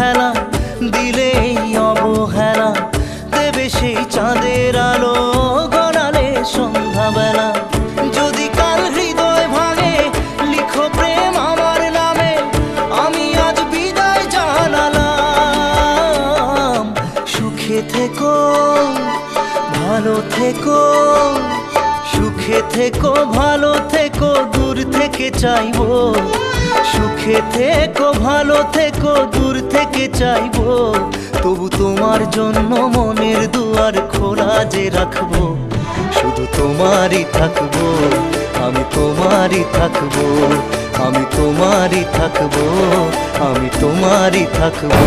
খেলা দিলে এই অবহেলা, দেবে সেই চাঁদের আলো গড়ালে সন্ধ্যাবেলা। যদি কাল হৃদয় ভাঙে লিখো প্রেম আমার নামে, আমি আজ বিদায় জানালাম। সুখে থেকো ভালো থেকো, সুখে থেকো ভালো থেকো, দূর থেকে চাইবো। সুখে থেকো ভালো থেকো, দূর থেকে চাইবো। তবু তোমার জন্য মনের দুয়ার খোলা যে রাখবো, শুধু তোমারই থাকবো, আমি তোমারই থাকবো, আমি তোমারই থাকবো, আমি তোমারই থাকবো।